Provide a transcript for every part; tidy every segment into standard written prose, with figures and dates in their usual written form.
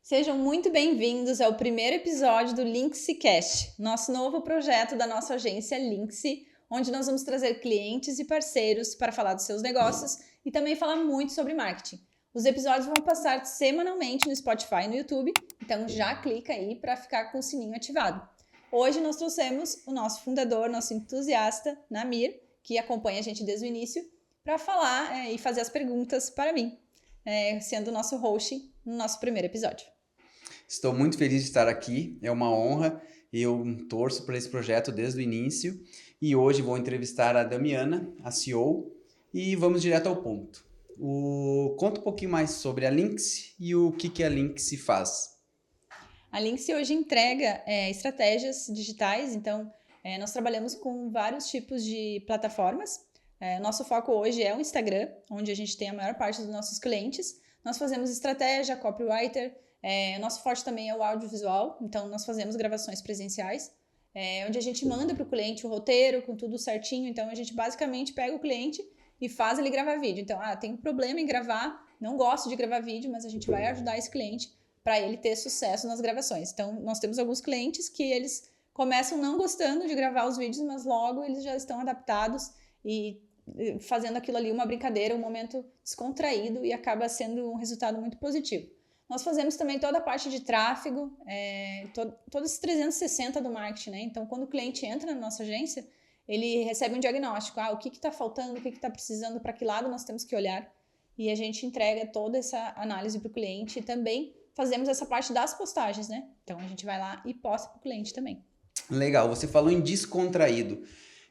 Sejam muito bem-vindos ao primeiro episódio do Linksy Cast, nosso novo projeto da nossa agência Linksy, onde nós vamos trazer clientes e parceiros para falar dos seus negócios e também falar muito sobre marketing. Os episódios vão passar semanalmente no Spotify e no YouTube, então já clica aí para ficar com o sininho ativado. Hoje nós trouxemos o nosso fundador, nosso entusiasta, Namir, que acompanha a gente desde o início, para falar e fazer as perguntas para mim, sendo o nosso host no nosso primeiro episódio. Estou muito feliz de estar aqui, é uma honra, eu torço por esse projeto desde o início e hoje vou entrevistar a Damiana, a CEO, e vamos direto ao ponto. Conta um pouquinho mais sobre a Linksy e o que a Linksy faz. A Linksy hoje entrega estratégias digitais, então nós trabalhamos com vários tipos de plataformas. Nosso foco hoje é o Instagram, onde a gente tem a maior parte dos nossos clientes. Nós fazemos estratégia, copywriter. Nosso forte também é o audiovisual, então nós fazemos gravações presenciais, onde a gente manda para o cliente o roteiro com tudo certinho. Então a gente basicamente pega o cliente e faz ele gravar vídeo. Então, tem um problema em gravar, não gosto de gravar vídeo, mas a gente vai ajudar esse cliente para ele ter sucesso nas gravações. Então nós temos alguns clientes que eles começam não gostando de gravar os vídeos, mas logo eles já estão adaptados e fazendo aquilo ali uma brincadeira, um momento descontraído, e acaba sendo um resultado muito positivo. Nós fazemos também toda a parte de tráfego, todo esse 360 do marketing, né? Então, quando o cliente entra na nossa agência, ele recebe um diagnóstico. O que está faltando, o que está precisando, para que lado nós temos que olhar. E a gente entrega toda essa análise para o cliente e também fazemos essa parte das postagens, né? Então, a gente vai lá e posta para o cliente também. Legal, você falou em descontraído.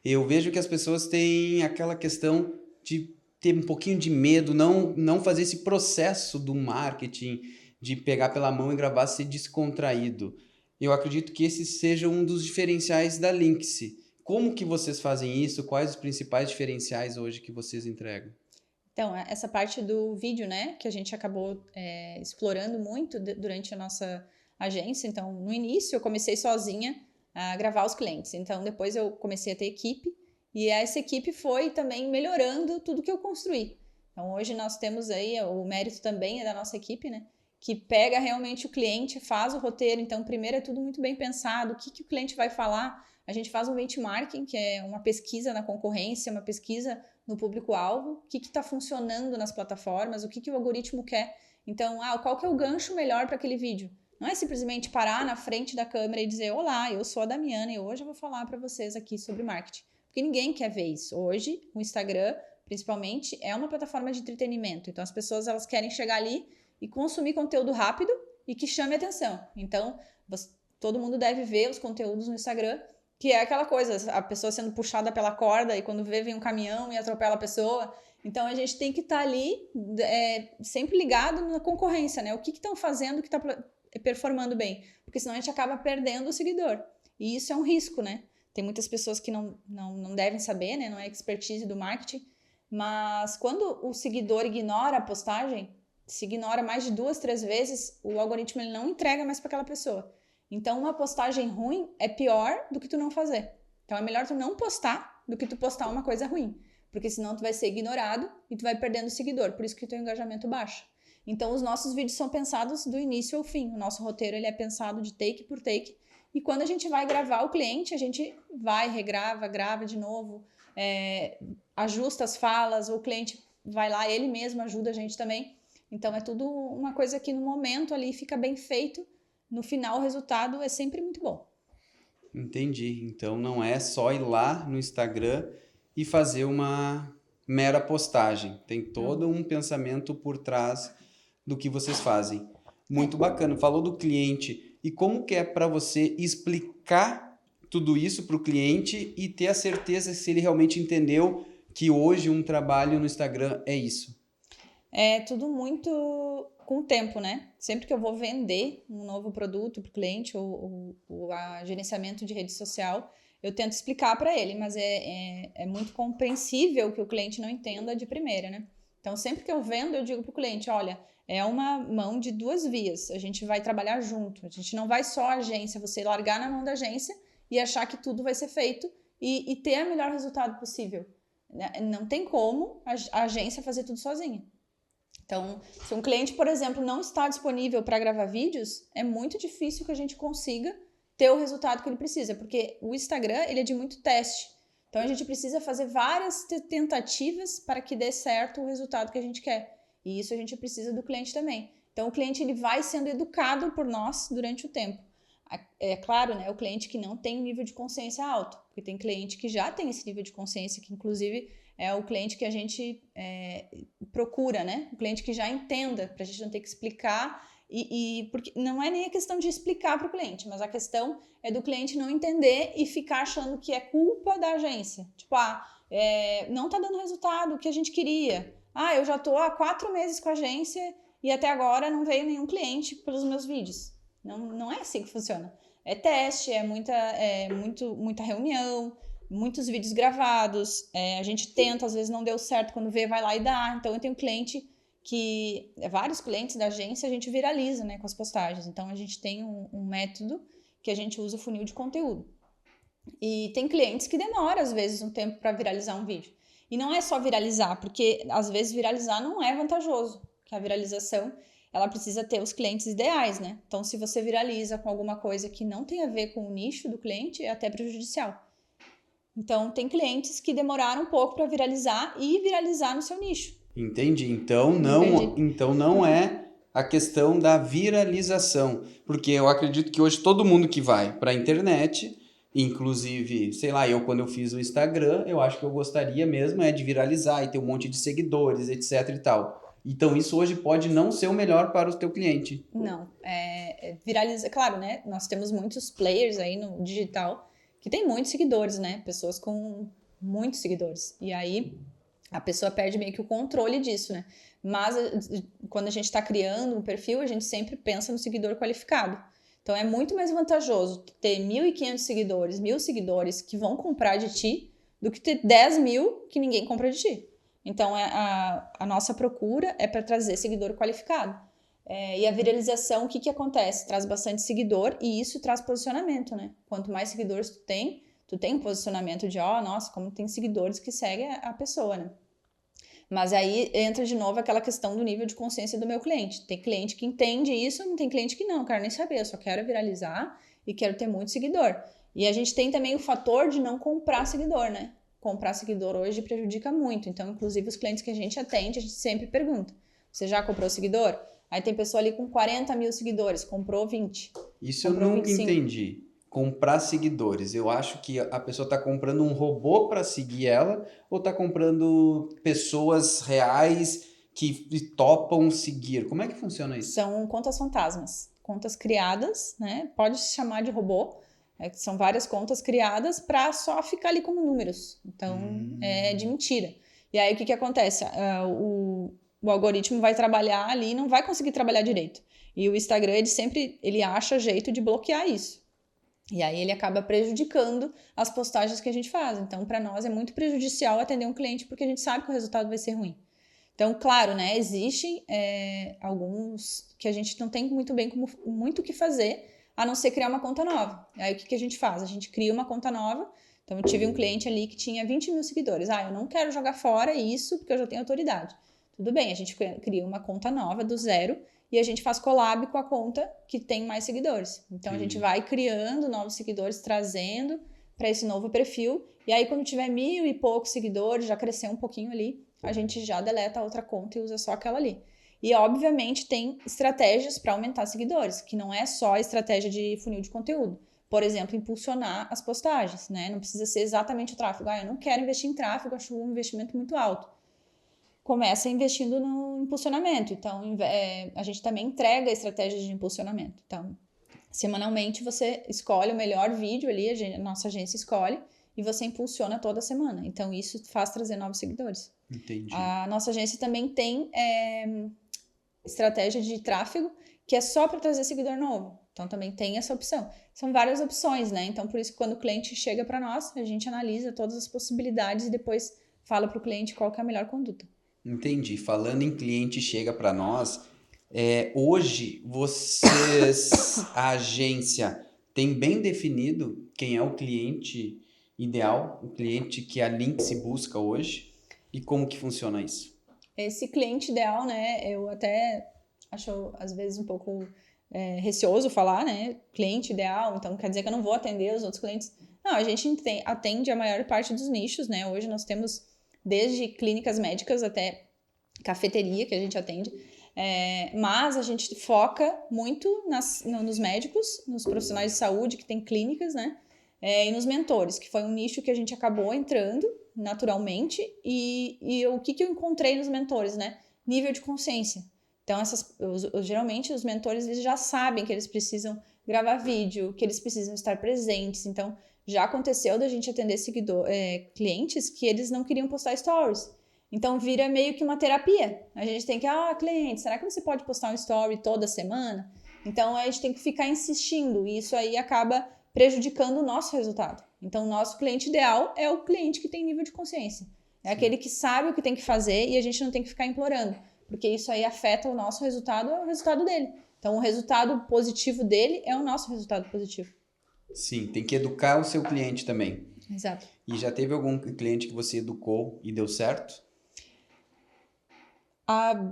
Eu vejo que as pessoas têm aquela questão de ter um pouquinho de medo, não fazer esse processo do marketing, de pegar pela mão e gravar, ser descontraído. Eu acredito que esse seja um dos diferenciais da Linksy. Como que vocês fazem isso? Quais os principais diferenciais hoje que vocês entregam? Então, essa parte do vídeo, né, que a gente acabou explorando muito durante a nossa agência. Então, no início eu comecei sozinha a gravar os clientes. Então, depois eu comecei a ter equipe e essa equipe foi também melhorando tudo que eu construí. Então, hoje nós temos aí, o mérito também é da nossa equipe, né, que pega realmente o cliente, faz o roteiro. Então, primeiro é tudo muito bem pensado, o que o cliente vai falar. A gente faz um benchmarking, que é uma pesquisa na concorrência, uma pesquisa no público-alvo, o que está funcionando nas plataformas, o que o algoritmo quer. Então, qual que é o gancho melhor para aquele vídeo? Não é simplesmente parar na frente da câmera e dizer: olá, eu sou a Damiana e hoje eu vou falar para vocês aqui sobre marketing. Porque ninguém quer ver isso. Hoje, o Instagram, principalmente, é uma plataforma de entretenimento. Então, as pessoas elas querem chegar ali e consumir conteúdo rápido e que chame atenção. Então, todo mundo deve ver os conteúdos no Instagram, que é aquela coisa, a pessoa sendo puxada pela corda e quando vem um caminhão e atropela a pessoa. Então, a gente tem que estar ali sempre ligado na concorrência, né? O que estão fazendo que está performando bem? Porque senão a gente acaba perdendo o seguidor. E isso é um risco, né? Tem muitas pessoas que não devem saber, né? Não é expertise do marketing. Mas quando o seguidor ignora a postagem, se ignora mais de 2, 3 vezes, o algoritmo ele não entrega mais para aquela pessoa. Então, uma postagem ruim é pior do que tu não fazer. Então, é melhor tu não postar do que tu postar uma coisa ruim. Porque senão tu vai ser ignorado e tu vai perdendo seguidor. Por isso que o teu engajamento baixa. Então, os nossos vídeos são pensados do início ao fim. O nosso roteiro ele é pensado de take por take. E quando a gente vai gravar o cliente, a gente vai, regrava, grava de novo, ajusta as falas, o cliente vai lá, ele mesmo ajuda a gente também. Então, é tudo uma coisa que no momento ali fica bem feito. No final, o resultado é sempre muito bom. Entendi. Então, não é só ir lá no Instagram e fazer uma mera postagem. Tem todo um pensamento por trás do que vocês fazem. Muito bacana. Falou do cliente. E como que é para você explicar tudo isso para o cliente e ter a certeza se ele realmente entendeu que hoje um trabalho no Instagram é isso? É tudo muito com o tempo, né? Sempre que eu vou vender um novo produto para o cliente ou a gerenciamento de rede social, eu tento explicar para ele, mas é muito compreensível que o cliente não entenda de primeira, né? Então, sempre que eu vendo, eu digo para o cliente: olha, é uma mão de 2 vias, a gente vai trabalhar junto, a gente não vai só a agência, você largar na mão da agência e achar que tudo vai ser feito e ter o melhor resultado possível. Não tem como a agência fazer tudo sozinha. Então, se um cliente, por exemplo, não está disponível para gravar vídeos, é muito difícil que a gente consiga ter o resultado que ele precisa, porque o Instagram, ele é de muito teste. Então, a gente precisa fazer várias tentativas para que dê certo o resultado que a gente quer. E isso a gente precisa do cliente também. Então, o cliente ele vai sendo educado por nós durante o tempo. É claro, né, o cliente que não tem um nível de consciência alto, porque tem cliente que já tem esse nível de consciência, que inclusive é o cliente que a gente procura, né? O cliente que já entenda, para a gente não ter que explicar, porque não é nem a questão de explicar para o cliente, mas a questão é do cliente não entender e ficar achando que é culpa da agência. Tipo, não tá dando resultado, o que a gente queria. Eu já tô há 4 meses com a agência e até agora não veio nenhum cliente pelos meus vídeos. Não é assim que funciona. É teste, é muita reunião, muitos vídeos gravados, a gente tenta, às vezes não deu certo, quando vê, vai lá e dá. Então, eu tenho vários clientes da agência, a gente viraliza, né, com as postagens. Então, a gente tem um método que a gente usa o funil de conteúdo. E tem clientes que demoram, às vezes, um tempo para viralizar um vídeo. E não é só viralizar, porque, às vezes, viralizar não é vantajoso, porque a viralização ela precisa ter os clientes ideais, né? Então, se você viraliza com alguma coisa que não tem a ver com o nicho do cliente, é até prejudicial. Então, tem clientes que demoraram um pouco para viralizar e viralizar no seu nicho. Entendi. Então não é a questão da viralização, porque eu acredito que hoje todo mundo que vai para a internet, inclusive, sei lá, quando eu fiz o Instagram, eu acho que eu gostaria mesmo de viralizar e ter um monte de seguidores, etc e tal. Então isso hoje pode não ser o melhor para o teu cliente. Não, viraliza, claro, né? Nós temos muitos players aí no digital que tem muitos seguidores, né? Pessoas com muitos seguidores. E aí a pessoa perde meio que o controle disso, né? Mas quando a gente está criando um perfil, a gente sempre pensa no seguidor qualificado. Então é muito mais vantajoso ter 1.500 seguidores, 1.000 seguidores que vão comprar de ti, do que ter 10.000 que ninguém compra de ti. Então a nossa procura é para trazer seguidor qualificado. E a viralização, o que acontece? Traz bastante seguidor e isso traz posicionamento, né? Quanto mais seguidores tu tem um posicionamento de, nossa, como tem seguidores que seguem a pessoa, né? Mas aí entra de novo aquela questão do nível de consciência do meu cliente. Tem cliente que entende isso, não tem cliente que não, quero nem saber, eu só quero viralizar e quero ter muito seguidor. E a gente tem também o fator de não comprar seguidor, né? Comprar seguidor hoje prejudica muito. Então, inclusive, os clientes que a gente atende, a gente sempre pergunta: você já comprou seguidor? Aí tem pessoa ali com 40.000 seguidores, comprou 20. Isso comprou eu nunca 25. entendi. Comprar seguidores. Eu acho que a pessoa está comprando um robô para seguir ela ou está comprando pessoas reais que topam seguir. Como é que funciona isso? São contas fantasmas, contas criadas, né? Pode se chamar de robô. São várias contas criadas para só ficar ali como números. Então, é de mentira. E aí, o que acontece? O algoritmo vai trabalhar ali e não vai conseguir trabalhar direito. E o Instagram, ele acha jeito de bloquear isso. E aí, ele acaba prejudicando as postagens que a gente faz. Então, para nós, é muito prejudicial atender um cliente porque a gente sabe que o resultado vai ser ruim. Então, claro, né, existem alguns que a gente não tem muito o que fazer, a não ser criar uma conta nova. Aí, o que a gente faz? A gente cria uma conta nova. Então, eu tive um cliente ali que tinha 20.000 seguidores. Eu não quero jogar fora isso, porque eu já tenho autoridade. Tudo bem, a gente cria uma conta nova do zero e a gente faz collab com a conta que tem mais seguidores. Então, a gente vai criando novos seguidores, trazendo para esse novo perfil. E aí, quando tiver 1.000 e poucos seguidores, já crescer um pouquinho ali, a gente já deleta a outra conta e usa só aquela ali. E, obviamente, tem estratégias para aumentar seguidores, que não é só a estratégia de funil de conteúdo. Por exemplo, impulsionar as postagens, né? Não precisa ser exatamente o tráfego. Eu não quero investir em tráfego, acho um investimento muito alto. Começa investindo no impulsionamento. Então, a gente também entrega estratégias de impulsionamento. Então, semanalmente, você escolhe o melhor vídeo ali, a nossa agência escolhe, e você impulsiona toda semana. Então, isso faz trazer novos seguidores. Entendi. A nossa agência também tem estratégia de tráfego, que é só para trazer seguidor novo. Então, também tem essa opção. São várias opções, né? Então, por isso que quando o cliente chega para nós, a gente analisa todas as possibilidades e depois fala para o cliente qual que é a melhor conduta. Entendi. Falando em cliente chega para nós, hoje a agência, tem bem definido quem é o cliente ideal, o cliente que a Lynx busca hoje e como que funciona isso? Esse cliente ideal, né, eu até acho às vezes um pouco receoso falar, né, cliente ideal, então quer dizer que eu não vou atender os outros clientes. Não, a gente atende a maior parte dos nichos, né, hoje nós temos desde clínicas médicas até cafeteria que a gente atende, mas a gente foca muito nos médicos, nos profissionais de saúde que têm clínicas, né, e nos mentores, que foi um nicho que a gente acabou entrando naturalmente, e o que eu encontrei nos mentores, né? Nível de consciência. Então, geralmente, os mentores eles já sabem que eles precisam gravar vídeo, que eles precisam estar presentes. Então, já aconteceu da gente atender clientes que eles não queriam postar stories. Então, vira meio que uma terapia. A gente tem que, cliente, será que você pode postar um story toda semana? Então, a gente tem que ficar insistindo, e isso aí acaba prejudicando o nosso resultado. Então, o nosso cliente ideal é o cliente que tem nível de consciência. É aquele que sabe o que tem que fazer e a gente não tem que ficar implorando, porque isso aí afeta o nosso resultado, é o resultado dele. Então, o resultado positivo dele é o nosso resultado positivo. Sim, tem que educar o seu cliente também. Exato. E já teve algum cliente que você educou e deu certo?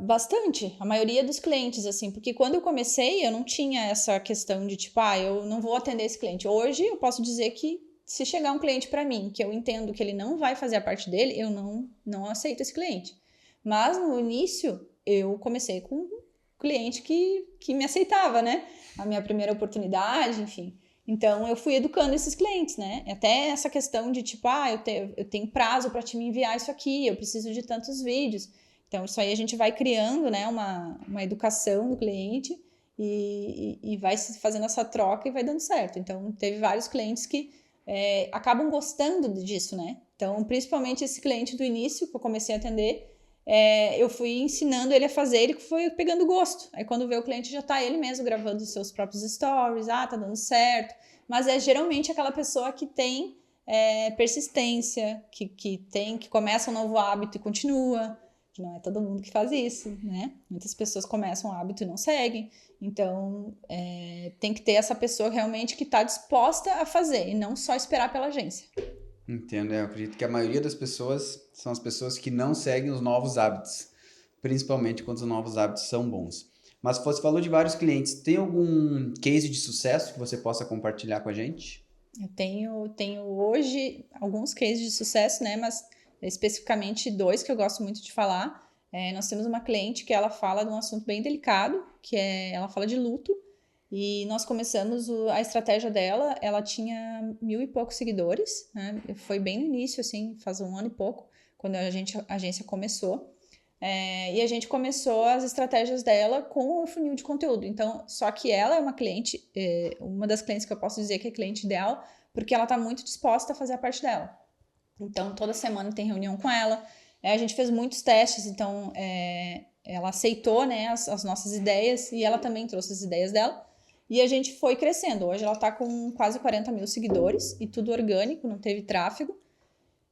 Bastante, a maioria dos clientes, assim, porque quando eu comecei eu não tinha essa questão de tipo, eu não vou atender esse cliente. Hoje eu posso dizer que se chegar um cliente para mim, que eu entendo que ele não vai fazer a parte dele, eu não aceito esse cliente. Mas no início eu comecei com um cliente que me aceitava, né? A minha primeira oportunidade, enfim. Então eu fui educando esses clientes, né? Até essa questão de tipo, eu tenho prazo para te me enviar isso aqui, eu preciso de tantos vídeos. Então, isso aí a gente vai criando, né, uma educação do cliente e vai fazendo essa troca e vai dando certo. Então, teve vários clientes que acabam gostando disso, né? Então, principalmente esse cliente do início, que eu comecei a atender, eu fui ensinando ele a fazer, ele foi pegando gosto. Aí, quando vê o cliente, já tá ele mesmo gravando os seus próprios stories, tá dando certo. Mas é geralmente aquela pessoa que tem persistência, que começa um novo hábito e continua, que não é todo mundo que faz isso, né? Muitas pessoas começam o hábito e não seguem. Então, tem que ter essa pessoa realmente que está disposta a fazer e não só esperar pela agência. Entendo, eu acredito que a maioria das pessoas são as pessoas que não seguem os novos hábitos, principalmente quando os novos hábitos são bons. Mas você falou de vários clientes, tem algum case de sucesso que você possa compartilhar com a gente? Eu tenho hoje alguns cases de sucesso, né? Mas especificamente 2 que eu gosto muito de falar. Nós temos uma cliente que ela fala de um assunto bem delicado, ela fala de luto. E nós começamos a estratégia dela, ela tinha 1.000 e poucos seguidores, né? Foi bem no início, assim, faz 1 ano e pouco, quando a agência começou. E a gente começou as estratégias dela com o funil de conteúdo. Então, só que ela é uma cliente, uma das clientes que eu posso dizer que é cliente ideal, porque ela está muito disposta a fazer a parte dela. Então, toda semana tem reunião com ela. A gente fez muitos testes, então ela aceitou, né, as nossas ideias e ela também trouxe as ideias dela. E a gente foi crescendo. Hoje ela está com quase 40 mil seguidores e tudo orgânico, não teve tráfego.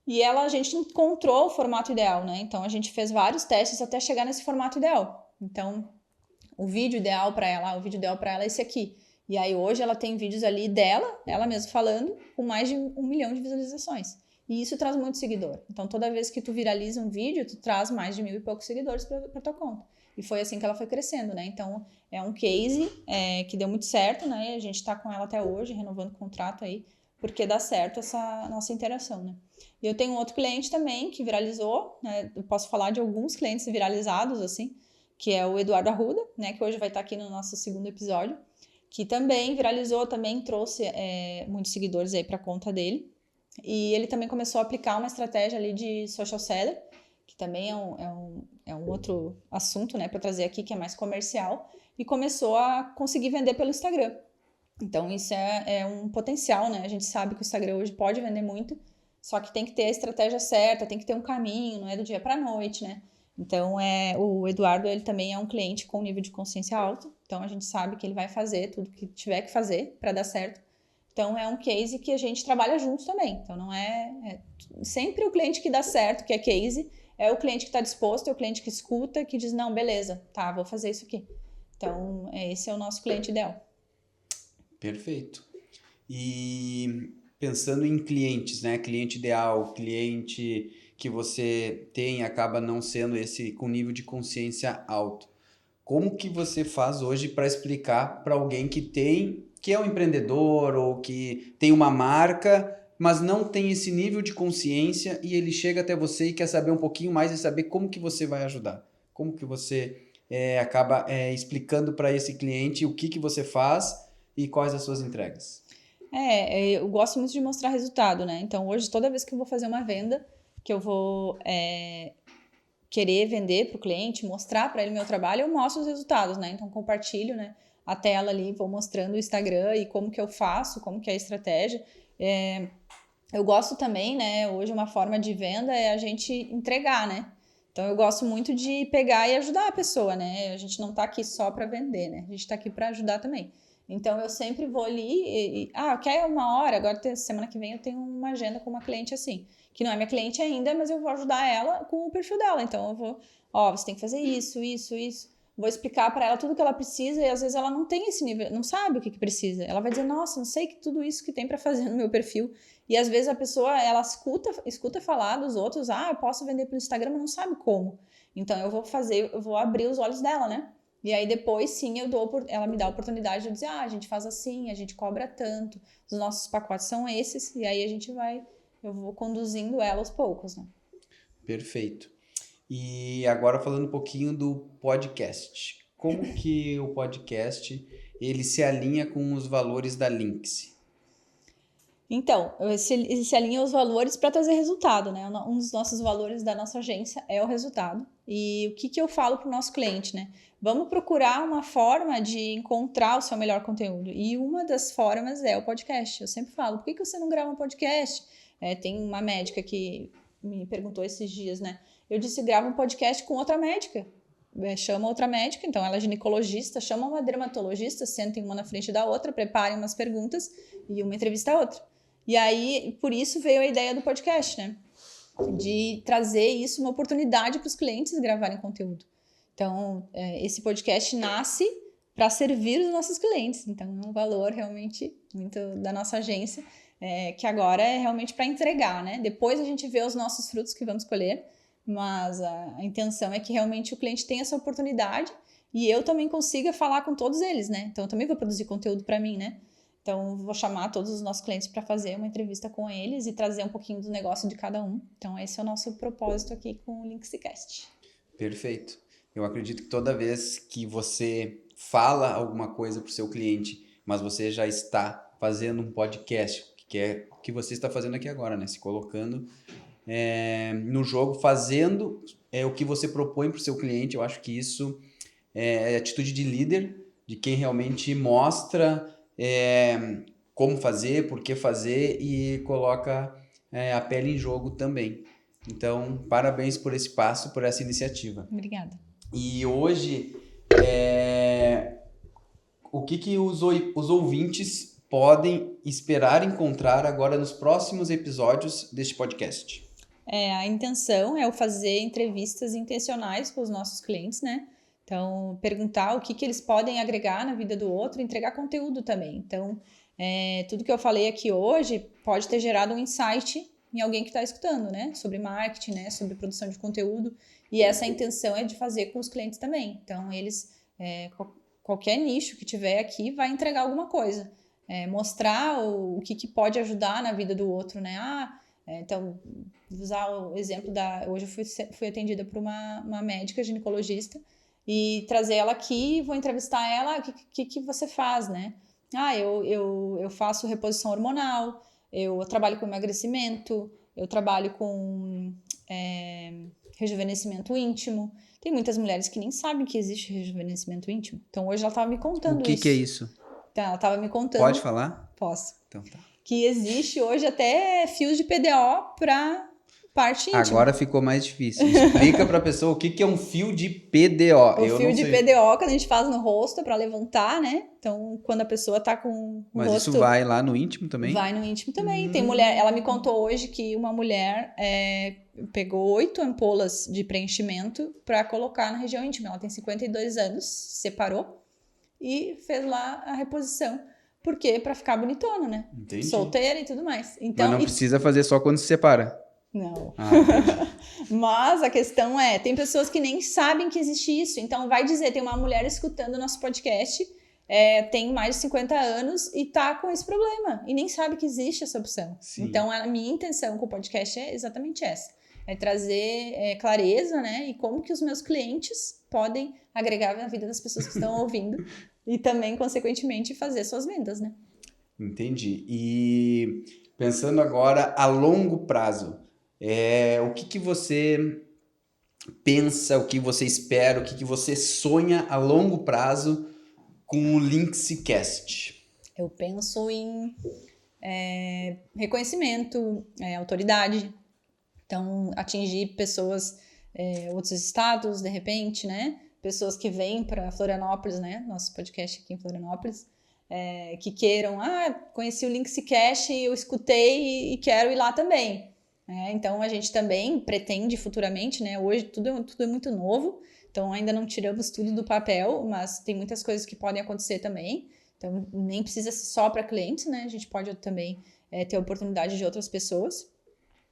E a gente encontrou o formato ideal, né? Então a gente fez vários testes até chegar nesse formato ideal. Então, o vídeo ideal para ela é esse aqui. E aí hoje ela tem vídeos ali dela, ela mesma falando, com mais de 1 milhão de visualizações. E isso traz muito seguidor. Então toda vez que tu viraliza um vídeo, tu traz mais de 1.000 e poucos seguidores para tua conta. E foi assim que ela foi crescendo, né? Então é um case que deu muito certo, né? A gente está com ela até hoje, renovando o contrato aí, porque dá certo essa nossa interação, né? E eu tenho um outro cliente também que viralizou, né? Eu posso falar de alguns clientes viralizados, assim, que é o Eduardo Arruda, né? Que hoje vai estar aqui no nosso segundo episódio, que também viralizou, também trouxe muitos seguidores aí para a conta dele. E ele também começou a aplicar uma estratégia ali de social seller, que também é um outro assunto, né, para trazer aqui, que é mais comercial, e começou a conseguir vender pelo Instagram. Então, isso é um potencial, né? A gente sabe que o Instagram hoje pode vender muito, só que tem que ter a estratégia certa, tem que ter um caminho, não é do dia para a noite, né? Então, o Eduardo, ele também é um cliente com nível de consciência alto, então a gente sabe que ele vai fazer tudo que tiver que fazer para dar certo. Então, é um case que a gente trabalha juntos também. Então, não sempre o cliente que dá certo, que é case, é o cliente que está disposto, é o cliente que escuta, que diz, não, beleza, tá, vou fazer isso aqui. Então, esse é o nosso cliente ideal. Perfeito. E pensando em clientes, né? Cliente ideal, cliente que você tem acaba não sendo esse com nível de consciência alto. Como que você faz hoje para explicar para alguém que é um empreendedor ou que tem uma marca, mas não tem esse nível de consciência e ele chega até você e quer saber um pouquinho mais e saber como que você vai ajudar? Como que você acaba explicando para esse cliente o que você faz e quais as suas entregas? Eu gosto muito de mostrar resultado, né? Então, hoje, toda vez que eu vou fazer uma venda, que eu vou querer vender para o cliente, mostrar para ele meu trabalho, eu mostro os resultados, né? Então, compartilho, né, a tela ali, vou mostrando o Instagram e como que eu faço, como que é a estratégia. Eu gosto também, né? Hoje, uma forma de venda é a gente entregar, né? Então, eu gosto muito de pegar e ajudar a pessoa, né? A gente não tá aqui só para vender, né? A gente tá aqui para ajudar também. Então, eu sempre vou ali quer uma hora? Agora, semana que vem, eu tenho uma agenda com uma cliente assim, que não é minha cliente ainda, mas eu vou ajudar ela com o perfil dela. Então, eu vou, você tem que fazer isso, isso, isso. Vou explicar para ela tudo que ela precisa e às vezes ela não tem esse nível, não sabe o que precisa. Ela vai dizer, nossa, não sei que tudo isso que tem para fazer no meu perfil. E às vezes a pessoa, ela escuta falar dos outros, eu posso vender pelo Instagram, mas não sabe como. Então eu vou abrir os olhos dela, né? E aí depois sim ela me dá a oportunidade de dizer, a gente faz assim, a gente cobra tanto, os nossos pacotes são esses, e aí eu vou conduzindo ela aos poucos, né? Perfeito. E agora falando um pouquinho do podcast. Como que o podcast ele se alinha com os valores da Lynx? Então, se alinha os valores para trazer resultado, né? Um dos nossos valores da nossa agência é o resultado. E o que eu falo para o nosso cliente, né? Vamos procurar uma forma de encontrar o seu melhor conteúdo. E uma das formas é o podcast. Eu sempre falo, por que você não grava um podcast? Tem uma médica que me perguntou esses dias, né? Eu disse, grava um podcast com outra médica. Chama outra médica, então ela é ginecologista, chama uma dermatologista, sentem uma na frente da outra, preparem umas perguntas e uma entrevista a outra. E aí, por isso veio a ideia do podcast, né? De trazer isso, uma oportunidade para os clientes gravarem conteúdo. Então, esse podcast nasce para servir os nossos clientes. Então, é um valor realmente muito da nossa agência, que agora é realmente para entregar, né? Depois a gente vê os nossos frutos que vamos colher, mas a intenção é que realmente o cliente tenha essa oportunidade e eu também consiga falar com todos eles, né? Então, eu também vou produzir conteúdo para mim, né? Então, vou chamar todos os nossos clientes para fazer uma entrevista com eles e trazer um pouquinho do negócio de cada um. Então, esse é o nosso propósito aqui com o Lynxcast. Perfeito. Eu acredito que toda vez que você fala alguma coisa para o seu cliente, mas você já está fazendo um podcast, que é o que você está fazendo aqui agora, né? Se colocando no jogo, fazendo o que você propõe para o seu cliente, eu acho que isso é atitude de líder, de quem realmente mostra como fazer, por que fazer e coloca a pele em jogo também. Então, parabéns por esse passo, por essa iniciativa. Obrigada. E hoje, o que os ouvintes podem esperar encontrar agora nos próximos episódios deste podcast? A intenção é eu fazer entrevistas intencionais com os nossos clientes, né? Então, perguntar o que eles podem agregar na vida do outro, entregar conteúdo também. Então, tudo que eu falei aqui hoje pode ter gerado um insight em alguém que está escutando, né? Sobre marketing, né? Sobre produção de conteúdo. E essa intenção é de fazer com os clientes também. Então, eles, qualquer nicho que tiver aqui, vai entregar alguma coisa. Mostrar o que pode ajudar na vida do outro, né? Então, vou usar o exemplo hoje eu fui atendida por uma médica ginecologista e trazer ela aqui, vou entrevistar ela, o que você faz, né? Eu faço reposição hormonal, eu trabalho com emagrecimento, eu trabalho com rejuvenescimento íntimo. Tem muitas mulheres que nem sabem que existe rejuvenescimento íntimo. Então, hoje ela estava me contando isso. O que é isso? Então, ela estava me contando. Pode falar? Posso. Então tá. Que existe hoje até fios de PDO para parte íntima. Agora ficou mais difícil. Explica para a pessoa o que é um fio de PDO. O fio de PDO que a gente faz no rosto para levantar, né? Então, quando a pessoa tá com o Mas rosto... isso vai lá no íntimo também? Vai no íntimo também. Tem mulher... Ela me contou hoje que uma mulher pegou 8 ampolas de preenchimento para colocar na região íntima. Ela tem 52 anos, separou e fez lá a reposição. Por quê? Para ficar bonitona, né? Entendi. Solteira e tudo mais. Então, mas não precisa fazer só quando se separa. Não. Entendi. Mas a questão é, tem pessoas que nem sabem que existe isso. Então vai dizer, tem uma mulher escutando o nosso podcast, tem mais de 50 anos e tá com esse problema. E nem sabe que existe essa opção. Sim. Então a minha intenção com o podcast é exatamente essa. É trazer clareza, né? E como que os meus clientes podem agregar na vida das pessoas que estão ouvindo. E também, consequentemente, fazer suas vendas, né? Entendi. E pensando agora a longo prazo, o que você pensa, o que você espera, o que você sonha a longo prazo com o Linkscast? Eu penso em reconhecimento, autoridade. Então, atingir pessoas, outros estados, de repente, né? Pessoas que vêm para Florianópolis, né? Nosso podcast aqui em Florianópolis. Que queiram, conheci o Linkscast, eu escutei e quero ir lá também. Então, a gente também pretende futuramente, né? Hoje tudo é muito novo, então ainda não tiramos tudo do papel, mas tem muitas coisas que podem acontecer também. Então, nem precisa ser só para clientes, né? A gente pode também ter a oportunidade de outras pessoas.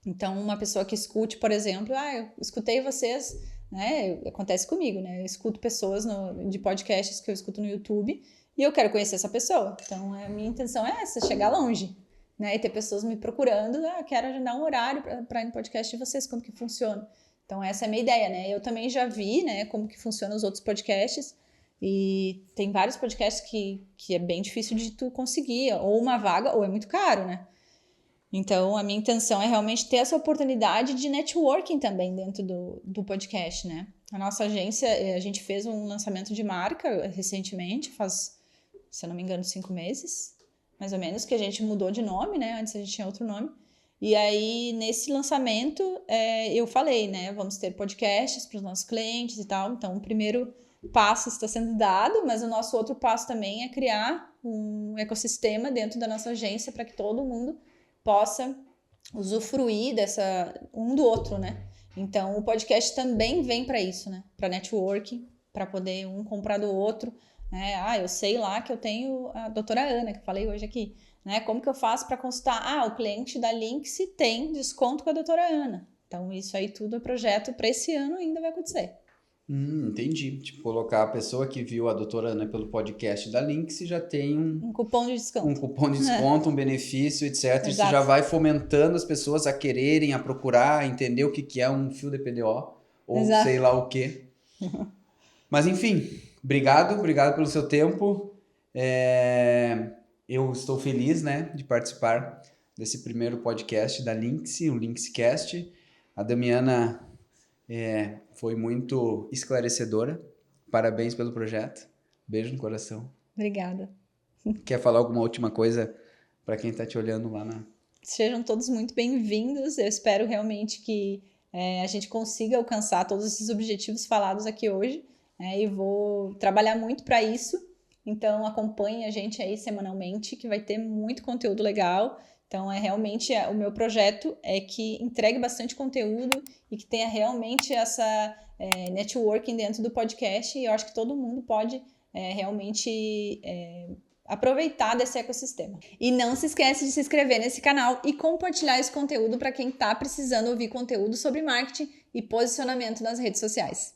Então, uma pessoa que escute, por exemplo, eu escutei vocês, né? Acontece comigo, né? Eu escuto pessoas de podcasts que eu escuto no YouTube e eu quero conhecer essa pessoa. Então, a minha intenção é essa, chegar longe, né? E ter pessoas me procurando, quero agendar um horário para ir no podcast de vocês, como que funciona. Então, essa é a minha ideia, né? Eu também já vi, né, como que funcionam os outros podcasts e tem vários podcasts que é bem difícil de tu conseguir, ou uma vaga, ou é muito caro, né? Então, a minha intenção é realmente ter essa oportunidade de networking também dentro do podcast, né? A nossa agência, a gente fez um lançamento de marca recentemente, faz, se eu não me engano, 5 meses, mais ou menos, que a gente mudou de nome, né? Antes a gente tinha outro nome. E aí, nesse lançamento, eu falei, né? Vamos ter podcasts para os nossos clientes e tal. Então, o primeiro passo está sendo dado, mas o nosso outro passo também é criar um ecossistema dentro da nossa agência para que todo mundo possa usufruir um do outro, né? Então, o podcast também vem para isso, né? Para networking, para poder um comprar do outro. Né? Eu sei lá que eu tenho a doutora Ana, que eu falei hoje aqui. Né? Como que eu faço para consultar? O cliente da Links tem desconto com a doutora Ana. Então, isso aí tudo é projeto para esse ano ainda vai acontecer. Entendi. Tipo, colocar a pessoa que viu a doutora Ana pelo podcast da Links já tem um cupom de desconto. Um cupom de desconto, um benefício, etc. Exato. Isso já vai fomentando as pessoas a quererem, a procurar, a entender o que é um fio de PDO ou Exato. sei lá o quê. Mas enfim, obrigado pelo seu tempo. Eu estou feliz, né, de participar desse primeiro podcast da Links, o Linkscast. A Damiana foi muito esclarecedora. Parabéns pelo projeto. Beijo no coração. Obrigada. Quer falar alguma última coisa para quem está te olhando lá na... Sejam todos muito bem-vindos. Eu espero realmente que a gente consiga alcançar todos esses objetivos falados aqui hoje. E vou trabalhar muito para isso. Então, acompanhe a gente aí semanalmente, que vai ter muito conteúdo legal. Então, realmente o meu projeto é que entregue bastante conteúdo e que tenha realmente essa networking dentro do podcast. E eu acho que todo mundo pode realmente aproveitar desse ecossistema. E não se esquece de se inscrever nesse canal e compartilhar esse conteúdo para quem está precisando ouvir conteúdo sobre marketing e posicionamento nas redes sociais.